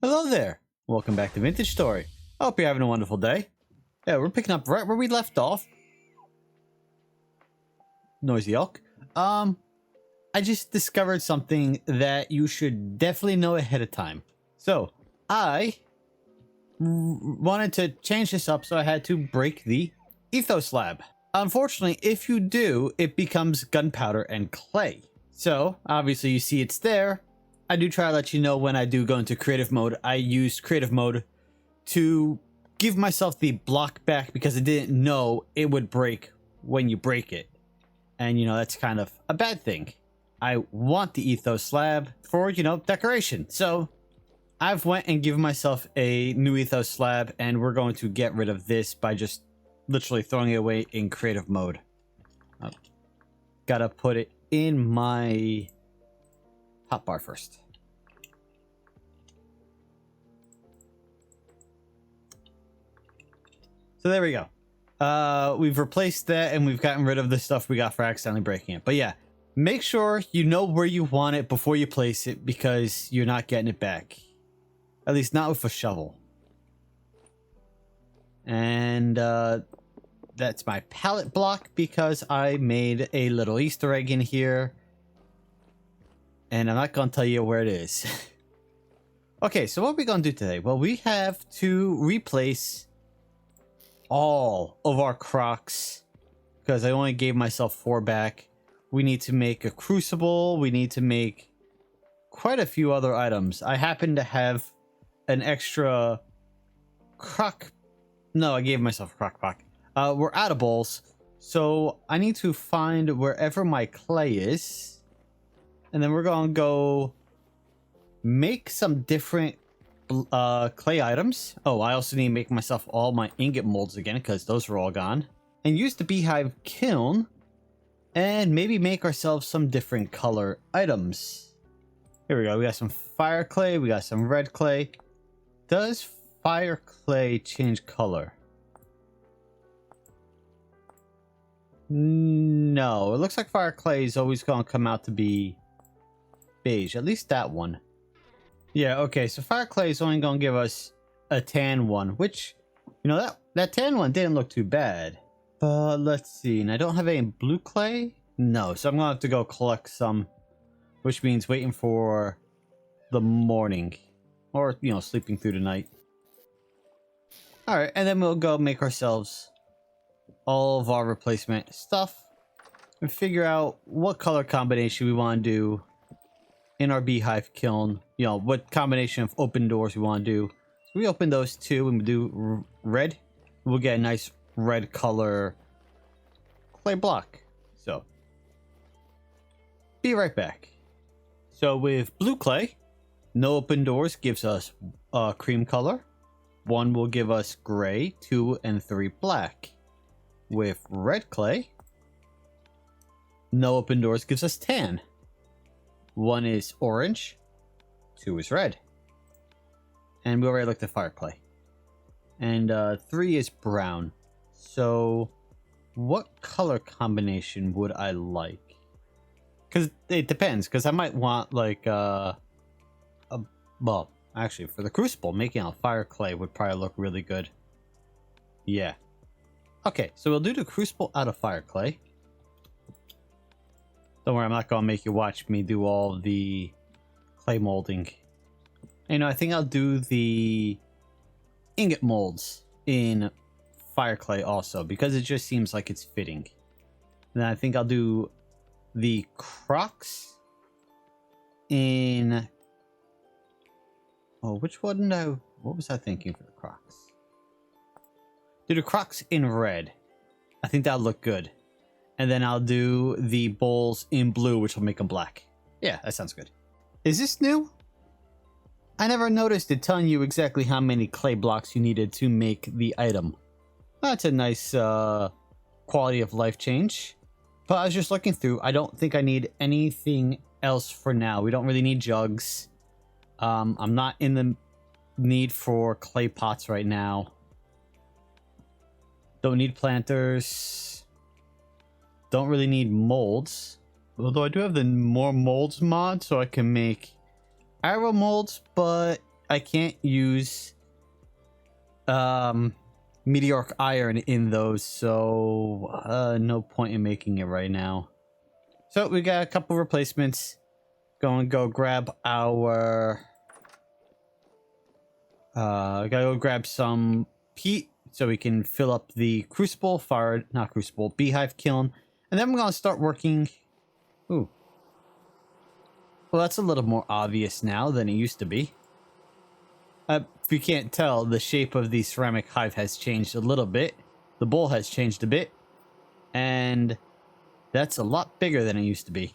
Hello there. Welcome back to Vintage Story. I hope you're having a wonderful day. Yeah, we're picking up right where we left off. Noisy elk. I just discovered something that you should definitely know ahead of time. So, I wanted to change this up, so I had to break the ethos slab. Unfortunately, if you do, it becomes gunpowder and clay. So, obviously you see it's there. I do try to let you know when I do go into creative mode. I used creative mode to give myself the block back because I didn't know it would break when you break it. And, you know, that's kind of a bad thing. I want the ethos slab for, you know, decoration. So I've went and given myself a new ethos slab, and we're going to get rid of this by just literally throwing it away in creative mode. Gotta put it in my hotbar first. So there we go. We've replaced that, and we've gotten rid of the stuff we got for accidentally breaking it. But yeah, make sure you know where you want it before you place it, because you're not getting it back. At least not with a shovel. And that's my pallet block, because I made a little Easter egg in here. And I'm not going to tell you where it is. Okay, so what are we going to do today? Well, we have to replace all of our crocs, because I only gave myself 4 back. We need to make a crucible. We need to make quite a few other items. I happen to have an extra croc. No, I gave myself a crock pot. We're out of bowls, so I need to find wherever my clay is. And then we're going to go make some different clay items. Oh, I also need to make myself all my ingot molds again, because those are all gone. And use the beehive kiln and maybe make ourselves some different color items. Here we go. We got some fire clay. We got some red clay. Does fire clay change color? No. It looks like fire clay is always going to come out to be beige. At least that one. Yeah, okay, so fire clay is only going to give us a tan one, which, you know, that tan one didn't look too bad. But let's see, and I don't have any blue clay? No, so I'm going to have to go collect some, which means waiting for the morning. Or, you know, sleeping through the night. Alright, and then we'll go make ourselves all of our replacement stuff and figure out what color combination we want to do in our beehive kiln. You know, what combination of open doors we want to do. So we open those 2 and we do red. We'll get a nice red color clay block. So, be right back. So with blue clay, no open doors gives us cream color. 1 will give us gray, 2 and 3 black. With red clay, no open doors gives us tan. 1 is orange, 2 is red. And we already looked at fire clay. And 3 is brown. So what color combination would I like? Because it depends, because I might want like well, actually for the crucible, making out fire clay would probably look really good. Yeah. Okay, so we'll do the crucible out of fire clay. Don't worry, I'm not going to make you watch me do all the clay molding. You know, I think I'll do the ingot molds in fire clay also, because it just seems like it's fitting. And then I think I'll do the crocs in... Oh, which one? No, what was I thinking for the crocs? Do the crocs in red. I think that'll look good. And then I'll do the bowls in blue, which will make them black. Yeah, that sounds good. Is this new? I never noticed it telling you exactly how many clay blocks you needed to make the item. That's a nice quality of life change. But I was just looking through. I don't think I need anything else for now. We don't really need jugs. I'm not in the need for clay pots right now. Don't need planters. Don't really need molds. Although I do have the more molds mod, so I can make arrow molds, but I can't use meteoric iron in those, so no point in making it right now. So we got a couple replacements. Go grab our gotta go grab some peat so we can fill up the beehive kiln, and then we're gonna start working. Ooh, well, that's a little more obvious now than it used to be. If you can't tell, the shape of the ceramic hive has changed a little bit. The bowl has changed a bit, and that's a lot bigger than it used to be.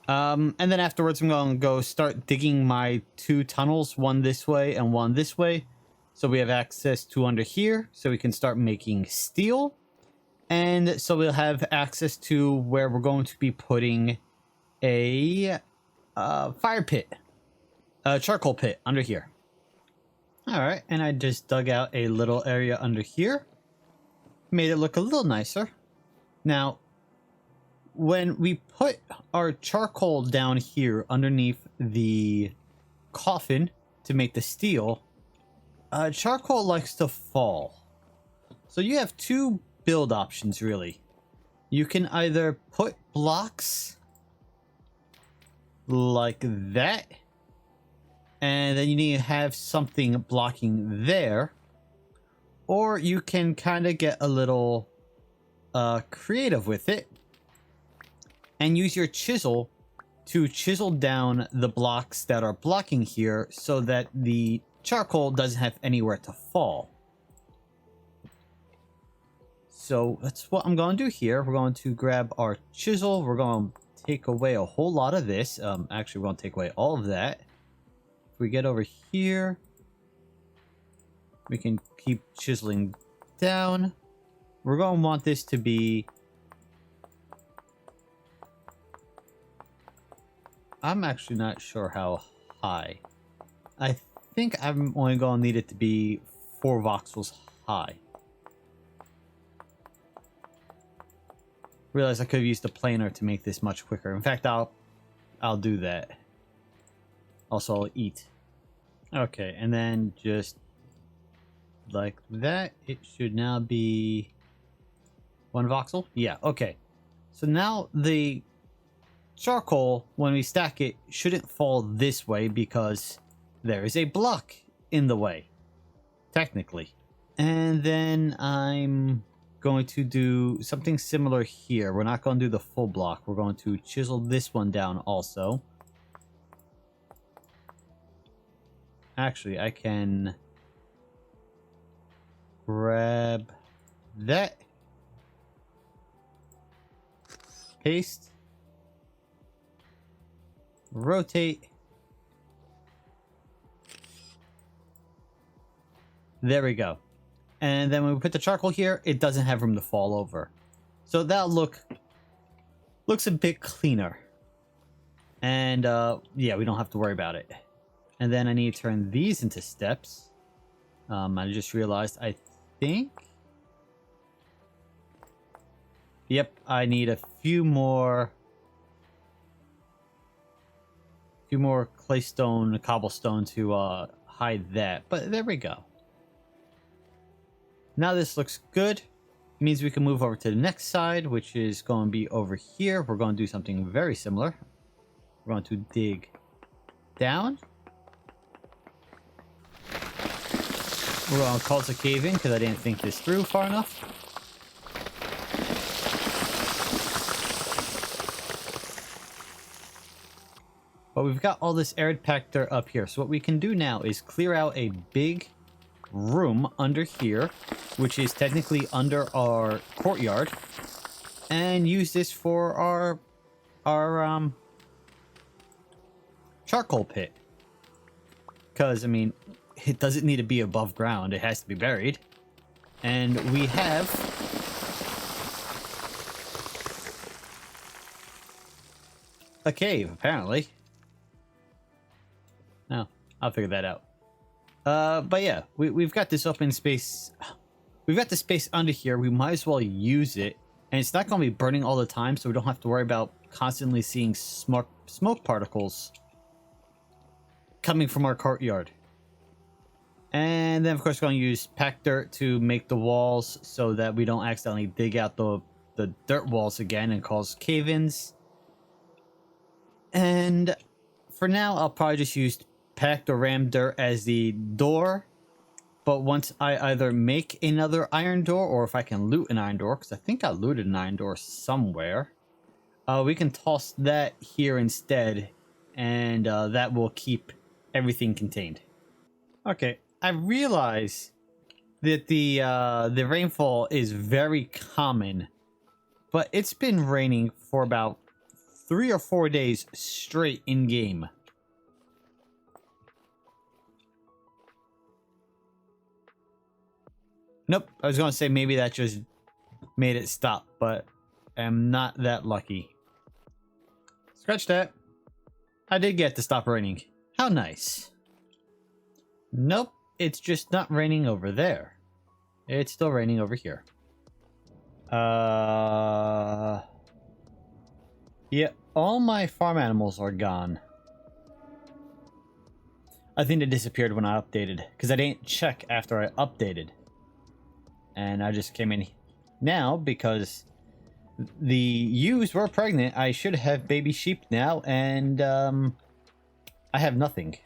And then afterwards, I'm going to go start digging my 2 tunnels, one this way and one this way. So we have access to under here, so we can start making steel. And so we'll have access to where we're going to be putting a fire pit, a charcoal pit under here. All right, and I just dug out a little area under here. Made it look a little nicer. Now, when we put our charcoal down here underneath the coffin to make the steel, charcoal likes to fall. So you have 2 build options, really. You can either put blocks like that, and then you need to have something blocking there, or you can kind of get a little creative with it and use your chisel to chisel down the blocks that are blocking here so that the charcoal doesn't have anywhere to fall. So that's what I'm going to do here. We're going to grab our chisel. We're going to take away a whole lot of this. Actually, we're going to take away all of that. If we get over here, we can keep chiseling down. We're going to want this to be... I'm actually not sure how high. I think I'm only going to need it to be 4 voxels high. Realize I could have used a planer to make this much quicker. In fact, I'll do that. Also, I'll eat. Okay, and then just like that, it should now be 1 voxel. Yeah, okay. So now the charcoal, when we stack it, shouldn't fall this way because there is a block in the way, technically. And then I'm going to do something similar here. We're not going to do the full block. We're going to chisel this one down also. Actually, I can grab that, paste, rotate. There we go. And then when we put the charcoal here, it doesn't have room to fall over. So that looks a bit cleaner. And yeah, we don't have to worry about it. And then I need to turn these into steps. I just realized, I think... Yep, I need a few more claystone, cobblestone to hide that. But there we go. Now this looks good. It means we can move over to the next side, which is going to be over here. We're going to do something very similar. We're going to dig down. We're going to cause a cave in because I didn't think this through far enough. But we've got all this arid pactor up here. So what we can do now is clear out a big room under here, which is technically under our courtyard, and use this for our charcoal pit. Because, I mean, it doesn't need to be above ground. It has to be buried. And we have a cave, apparently. No, I'll figure that out. But yeah, we've got this open space. We've got the space under here. We might as well use it And it's not going to be burning all the time, so we don't have to worry about constantly seeing smoke particles coming from our courtyard. And then, of course, we're going to use packed dirt to make the walls so that we don't accidentally dig out the dirt walls again and cause cave-ins. And for now, I'll probably just use packed or rammed dirt as the door. But once I either make another iron door, or if I can loot an iron door, because I think I looted an iron door somewhere, we can toss that here instead, and that will keep everything contained. Okay, I realize that the rainfall is very common, but it's been raining for about 3 or 4 days straight in game. Nope, I was going to say maybe that just made it stop, but I'm not that lucky. Scratch that. I did get to stop raining. How nice. Nope, it's just not raining over there. It's still raining over here. Yeah, all my farm animals are gone. I think they disappeared when I updated, because I didn't check after I updated. And I just came in now because the ewes were pregnant. I should have baby sheep now, and I have nothing. So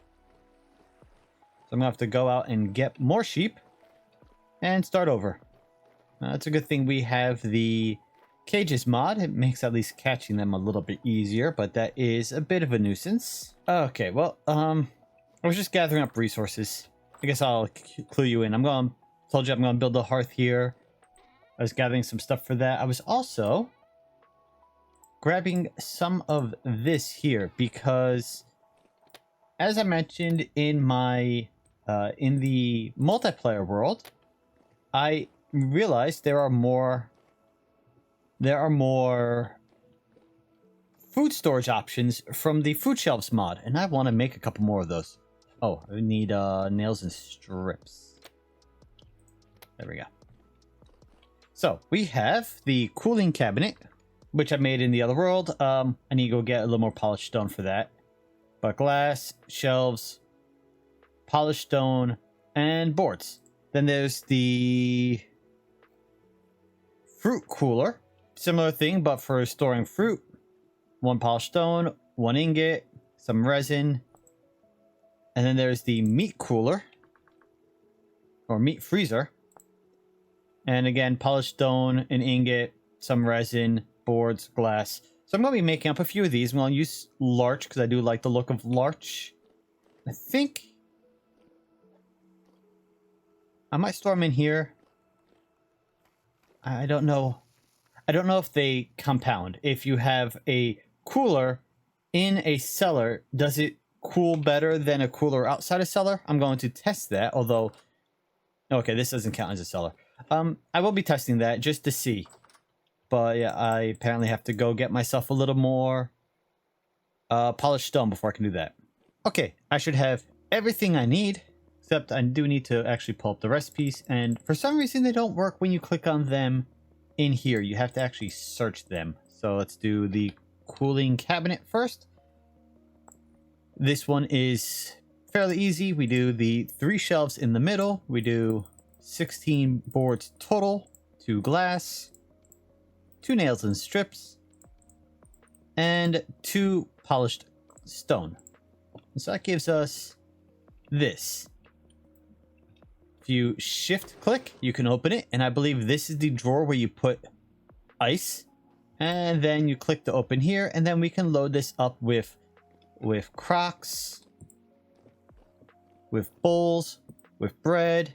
I'm going to have to go out and get more sheep and start over. It's a good thing we have the cages mod. It makes at least catching them a little bit easier, but that is a bit of a nuisance. Okay, well, I was just gathering up resources. I guess I'll clue you in. Told you I'm going to build a hearth here. I was gathering some stuff for that. I was also grabbing some of this here because, as I mentioned in my in the multiplayer world, I realized there are more food storage options from the food shelves mod, and I want to make a couple more of those. Oh, I need nails and strips. There we go. So we have the cooling cabinet, which I made in the other world. I need to go get a little more polished stone for that. But glass, shelves, polished stone, and boards. Then there's the fruit cooler. Similar thing, but for storing fruit. 1 polished stone, 1 ingot, some resin. And then there's the meat cooler, or meat freezer. And again, polished stone, an ingot, some resin, boards, glass. So I'm going to be making up a few of these. I'm going to use larch because I do like the look of larch. I think I might store them in here. I don't know. I don't know if they compound. If you have a cooler in a cellar, does it cool better than a cooler outside a cellar? I'm going to test that, although... Okay, this doesn't count as a cellar. I will be testing that just to see. But yeah, I apparently have to go get myself a little more polished stone before I can do that. Okay, I should have everything I need, except I do need to actually pull up the recipes, and for some reason they don't work when you click on them in here. You have to actually search them. So let's do the cooling cabinet first. This one is fairly easy. We do the 3 shelves in the middle. We do 16 boards total, 2 glass, 2 nails and strips, and 2 polished stone. And so that gives us this. If you shift click, you can open it, and I believe this is the drawer where you put ice, and then you click to open here, and then we can load this up with crocks, with bowls, with bread,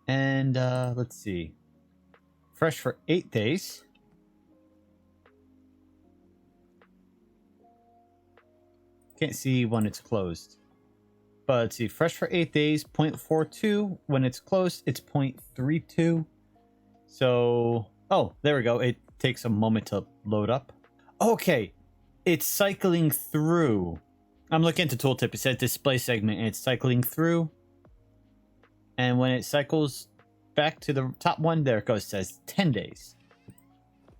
and let's see, fresh for 8 days. Can't see when it's closed, but let's see, fresh for 8 days, 0.42. When it's closed, it's 0.32. So, oh, there we go. It takes a moment to load up. Okay, it's cycling through. I'm looking at the tooltip. It says display segment, and it's cycling through. And when it cycles back to the top one, there it goes. It says 10 days.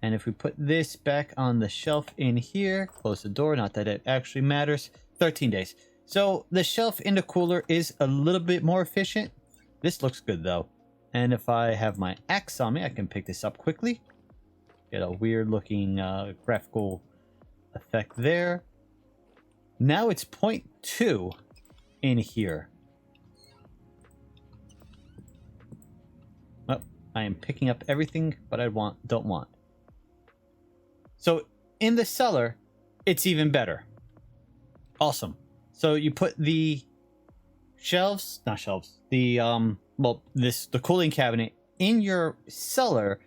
And if we put this back on the shelf in here, close the door, not that it actually matters, 13 days. So the shelf in the cooler is a little bit more efficient. This looks good though. And if I have my axe on me, I can pick this up quickly. Get a weird looking graphical effect there. Now it's 0.2 in here. Oh, I am picking up everything, but I don't want. So in the cellar, it's even better. Awesome. So you put the shelves, not shelves, the the cooling cabinet in your cellar,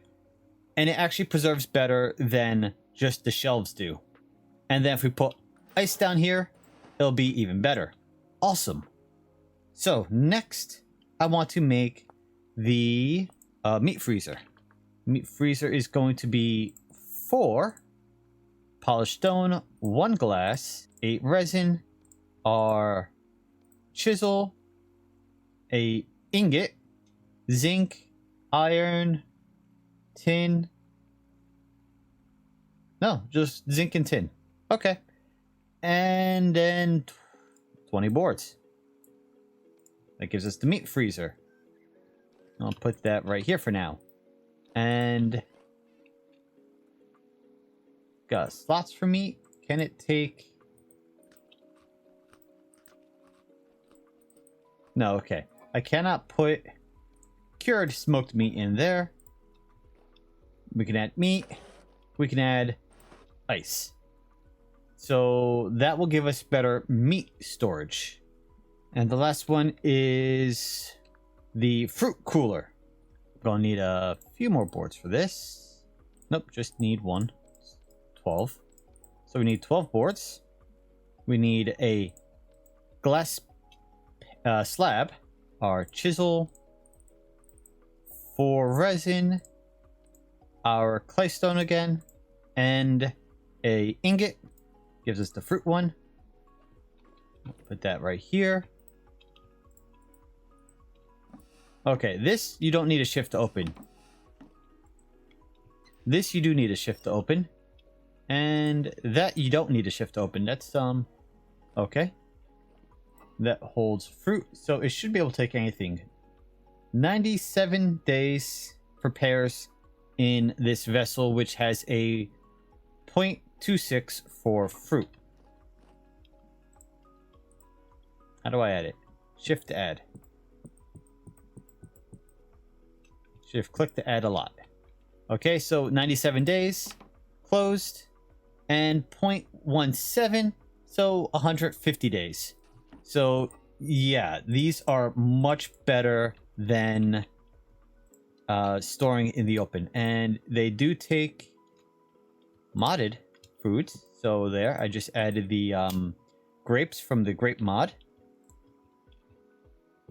and it actually preserves better than just the shelves do. And then if we put ice down here, it'll be even better. Awesome. So next, I want to make the meat freezer. Meat freezer is going to be 4 polished stone, 1 glass, 8 resin, our chisel, a ingot, zinc, iron, tin. No, just zinc and tin. Okay. And then 20 boards. That gives us the meat freezer. I'll put that right here for now. And got slots for meat. Can it take... No, okay. I cannot put cured smoked meat in there. We can add meat. We can add ice. So that will give us better meat storage. And the last one is the fruit cooler. We're gonna need a few more boards for this. Nope, just need 1. 12. So we need 12 boards. We need a glass slab, our chisel, 4 resin, our claystone again, and a ingot. Gives us the fruit one. Put that right here. Okay, this you don't need a shift to open. This you do need a shift to open. And that you don't need a shift to open. That's okay. That holds fruit, so it should be able to take anything. 97 days prepares in this vessel, which has a 0.26 for fruit. How do I add it? Shift to add. Shift click to add a lot. Okay, so 97 days closed and 0.17, so 150 days. So yeah, these are much better than storing in the open, and they do take modded foods. So there, I just added the grapes from the grape mod,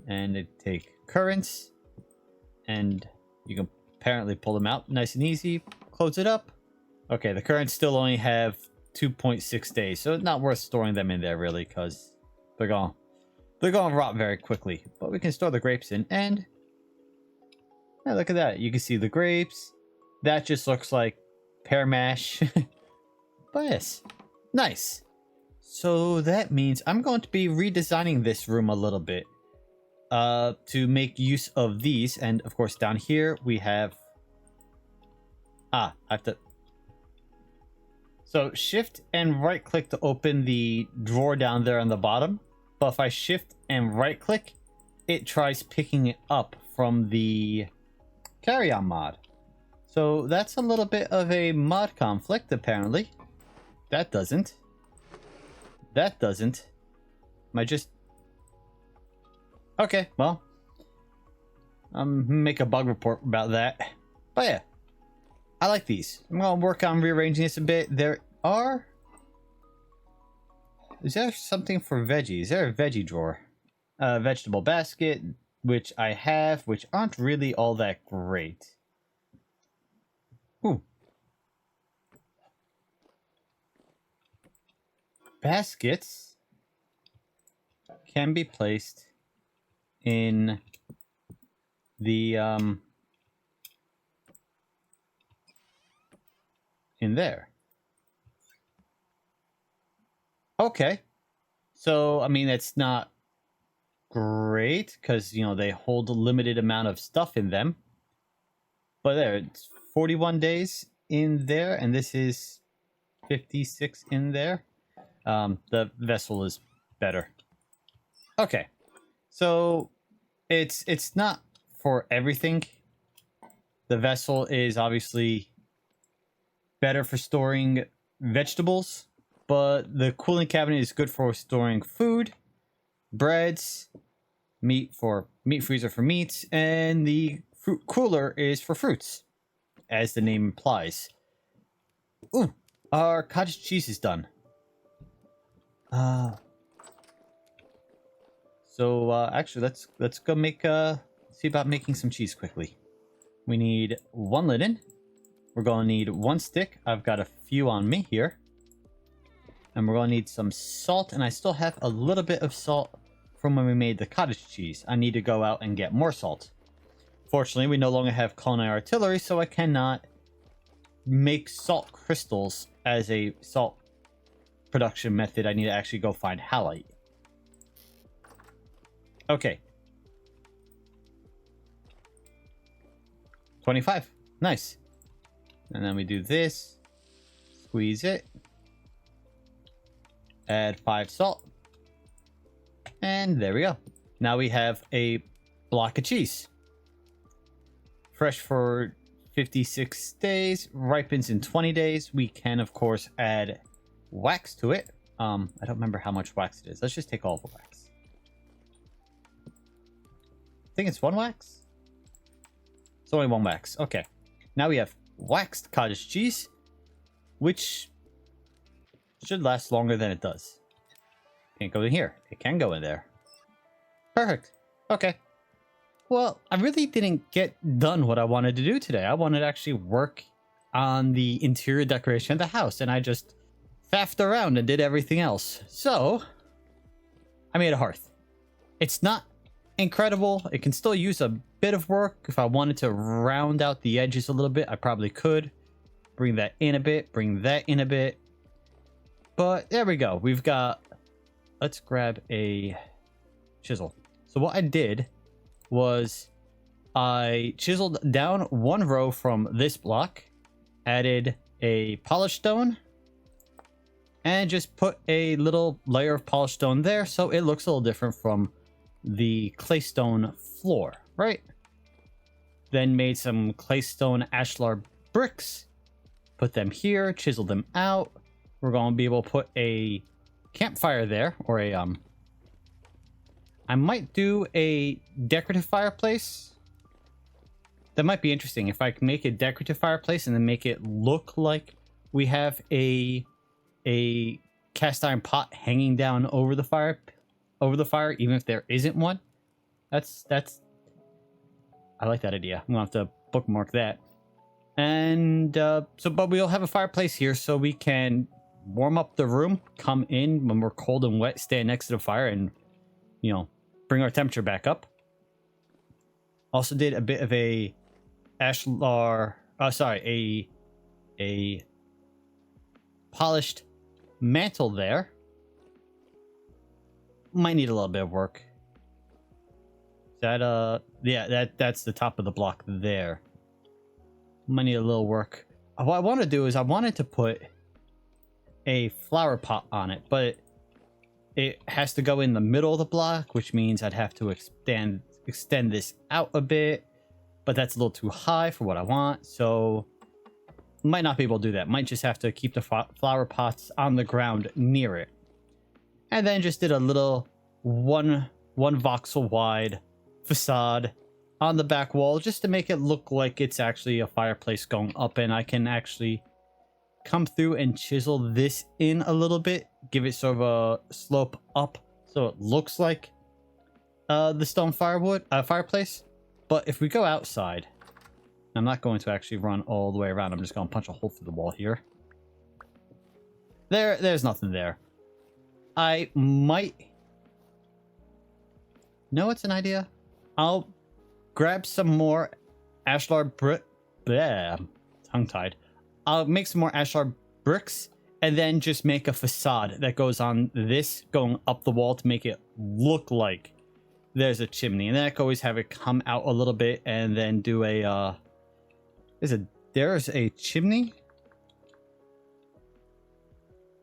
and they take currants, and you can apparently pull them out nice and easy. Close it up. Okay, the currants still only have 2.6 days, so it's not worth storing them in there really, because they're gonna rot very quickly. But we can store the grapes in, and yeah, look at that. You can see the grapes. That just looks like pear mash. But yes, nice. So that means I'm going to be redesigning this room a little bit to make use of these. And of course, down here we have... I have to... So shift and right click to open the drawer down there on the bottom. But if I shift and right click, it tries picking it up from the carry-on mod. So that's a little bit of a mod conflict, apparently. That doesn't. That doesn't. Am I just... Okay, well. Make a bug report about that. But yeah. I like these. I'm going to work on rearranging this a bit. There are... Is there something for veggies? Is there a veggie drawer? Vegetable basket, which I have, which aren't really all that great. Ooh. Baskets can be placed in the in there. Okay. So, I mean, it's not great because, you know, they hold a limited amount of stuff in them. But there, it's 41 days in there, and this is 56 in there. The vessel is better. Okay. So, it's not for everything. The vessel is obviously better for storing vegetables, but the cooling cabinet is good for storing food, breads, meat freezer for meats, and the fruit cooler is for fruits, as the name implies. Ooh, our cottage cheese is done. Actually, let's go make see about making some cheese quickly. We need 1 linen. We're gonna need 1 stick. I've got a few on me here. And we're gonna need some salt, and I still have a little bit of salt from when we made the cottage cheese. I need to go out and get more salt. Fortunately, we no longer have culinary artillery, so I cannot make salt crystals as a salt production method. I need to actually go find halite. Okay. 25. Nice. And then we do this. Squeeze it. Add 5 salt. And there we go. Now we have a block of cheese. Fresh for 56 days. Ripens in 20 days. We can, of course, add wax to it. I don't remember how much wax it is. Let's just take all the wax. I think it's 1 wax? It's only 1 wax. Okay. Now we have waxed cottage cheese, which should last longer than it does. Can't go in here. It can go in there. Perfect. Okay. Well, I really didn't get done what I wanted to do today. I wanted to actually work on the interior decoration of the house, and I just faffed around and did everything else. So, I made a hearth. It's not incredible. It can still use a bit of work. If I wanted to round out the edges a little bit, I probably could. Bring that in a bit, bring that in a bit. But there we go. We've got... Let's grab a chisel. So what I did was I chiseled down 1 row from this block, added a polished stone, and just put a little layer of polished stone there so it looks a little different from the claystone floor, right? Then made some claystone ashlar bricks, put them here, chiseled them out. We're going to be able to put a campfire there, or a I might do a decorative fireplace. That might be interesting if I can make a decorative fireplace and then make it look like we have a cast iron pot hanging down over the fire, even if there isn't one. That's I like that idea. I'm gonna have to bookmark that. And but we'll have a fireplace here so we can warm up the room, come in when we're cold and wet, stand next to the fire, and, you know, bring our temperature back up. Also did a bit of a ashlar, a polished mantle there. Might need a little bit of work. That yeah, that's the top of the block there. Might need a little work. What I want to do is I wanted to put a flower pot on it, but it has to go in the middle of the block, which means I'd have to extend this out a bit, but that's a little too high for what I want, so might not be able to do that. Might just have to keep the flower pots on the ground near it. And then just did a little one voxel wide facade on the back wall just to make it look like it's actually a fireplace going up, and I can actually come through and chisel this in a little bit, give it sort of a slope up so it looks like the stone fireplace. But if we go outside, I'm not going to actually run all the way around. I'm just going to punch a hole through the wall here. There's nothing there. I might... No, it's an idea. I'll grab some more ashlar brick. Tongue-tied. I'll make some more ashlar bricks and then just make a facade that goes on this going up the wall to make it look like there's a chimney. And then I can always have it come out a little bit and then do a there's a chimney.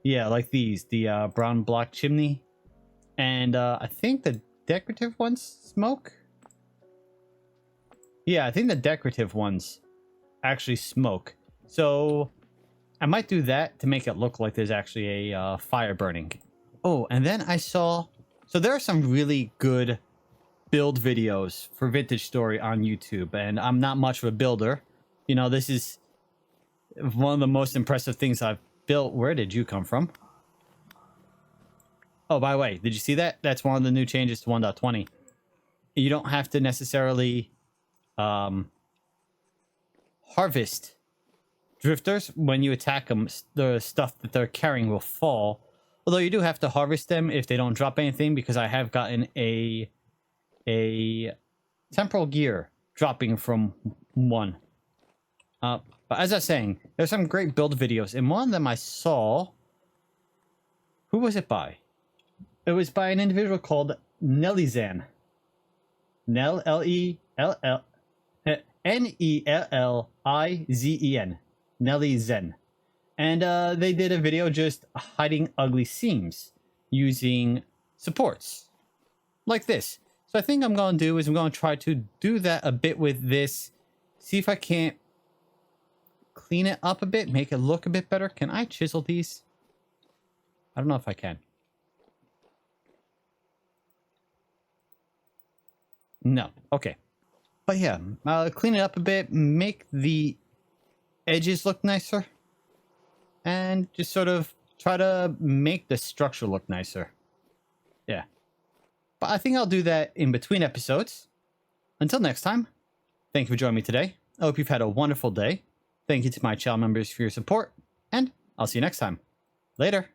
Yeah, like these, the brown block chimney. And I think the decorative ones smoke. Yeah, I think the decorative ones actually smoke. So I might do that to make it look like there's actually a fire burning. Oh, and then I saw... So there are some really good build videos for Vintage Story on YouTube. And I'm not much of a builder. You know, this is one of the most impressive things I've built. Where did you come from? Oh, by the way, did you see that? That's one of the new changes to 1.20. You don't have to necessarily harvest drifters. When you attack them, the stuff that they're carrying will fall. Although you do have to harvest them if they don't drop anything, because I have gotten a temporal gear dropping from one. But as I was saying, there's some great build videos. In one of them I saw... Who was it by? It was by an individual called Nellizan. Nellizzen. Nellizzen. And they did a video just hiding ugly seams using supports. Like this. So I think I'm going to do is I'm going to try to do that a bit with this. See if I can't clean it up a bit, make it look a bit better. Can I chisel these? I don't know if I can. No. Okay. But yeah, I'll clean it up a bit, make the edges look nicer, and just sort of try to make the structure look nicer. Yeah. But I think I'll do that in between episodes. Until next time, thank you for joining me today. I hope you've had a wonderful day. Thank you to my channel members for your support, and I'll see you next time. Later.